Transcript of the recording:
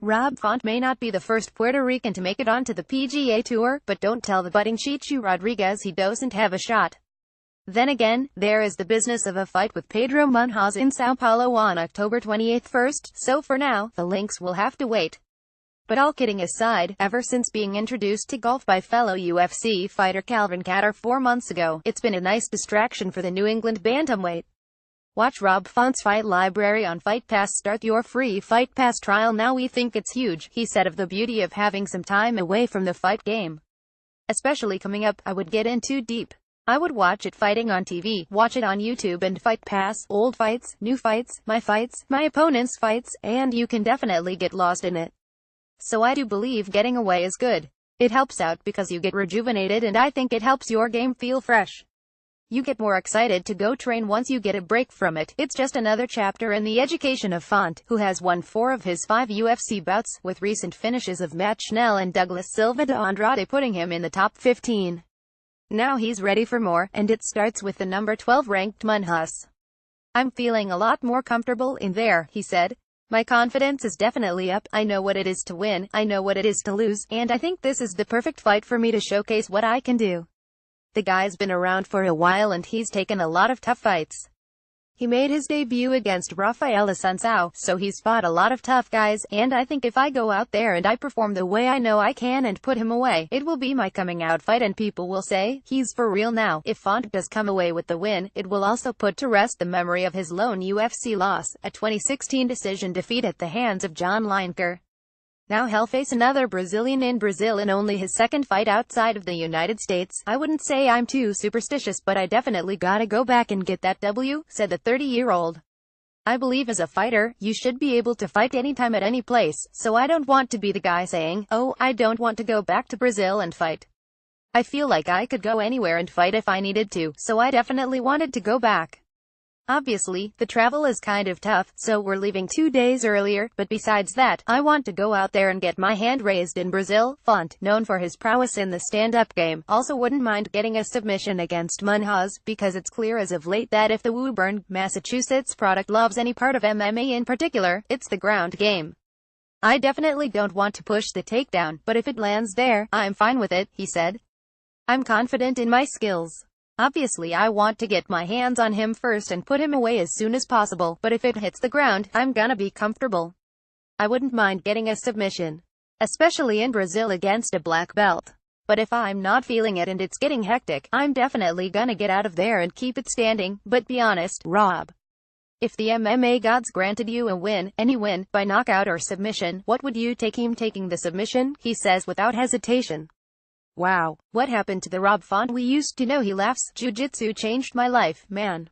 Rob Font may not be the first Puerto Rican to make it onto the PGA Tour, but don't tell the budding Chichu Rodriguez he doesn't have a shot. Then again, there is the business of a fight with Pedro Munhoz in Sao Paulo on October 28 first, so for now, the links will have to wait. But all kidding aside, ever since being introduced to golf by fellow UFC fighter Calvin Kattar 4 months ago, it's been a nice distraction for the New England bantamweight. Watch Rob Font's fight library on Fight Pass. Start your free Fight Pass trial now. We think it's huge, he said of the beauty of having some time away from the fight game. Especially coming up, I would get in too deep. I would watch it fighting on TV, watch it on YouTube and Fight Pass, old fights, new fights, my opponent's fights, and you can definitely get lost in it. So I do believe getting away is good. It helps out because you get rejuvenated and I think it helps your game feel fresh. You get more excited to go train once you get a break from it. It's just another chapter in the education of Font, who has won 4 of his 5 UFC bouts, with recent finishes of Matt Schnell and Douglas Silva de Andrade putting him in the top 15. Now he's ready for more, and it starts with the number 12 ranked Munhoz. I'm feeling a lot more comfortable in there, he said. My confidence is definitely up. I know what it is to win, I know what it is to lose, and I think this is the perfect fight for me to showcase what I can do. The guy's been around for a while and he's taken a lot of tough fights. He made his debut against Rafael Assunção, so he's fought a lot of tough guys, and I think if I go out there and I perform the way I know I can and put him away, it will be my coming out fight and people will say, he's for real now. If Font does come away with the win, it will also put to rest the memory of his lone UFC loss, a 2016 decision defeat at the hands of John Lineker. Now he'll face another Brazilian in Brazil in only his second fight outside of the United States. I wouldn't say I'm too superstitious, but I definitely gotta go back and get that W, said the 30-year-old. I believe as a fighter, you should be able to fight anytime at any place, so I don't want to be the guy saying, oh, I don't want to go back to Brazil and fight. I feel like I could go anywhere and fight if I needed to, so I definitely wanted to go back. Obviously, the travel is kind of tough, so we're leaving 2 days earlier, but besides that, I want to go out there and get my hand raised in Brazil. Font, known for his prowess in the stand-up game, also wouldn't mind getting a submission against Munhoz, because it's clear as of late that if the Woburn, Massachusetts product loves any part of MMA in particular, it's the ground game. I definitely don't want to push the takedown, but if it lands there, I'm fine with it, he said. I'm confident in my skills. Obviously I want to get my hands on him first and put him away as soon as possible, but if it hits the ground, I'm gonna be comfortable. I wouldn't mind getting a submission. Especially in Brazil against a black belt. But if I'm not feeling it and it's getting hectic, I'm definitely gonna get out of there and keep it standing. But be honest, Rob. If the MMA gods granted you a win, any win, by knockout or submission, what would you take? Him taking the submission, he says without hesitation. Wow, what happened to the Rob Font we used to know? He laughs. Jiu-jitsu changed my life, man.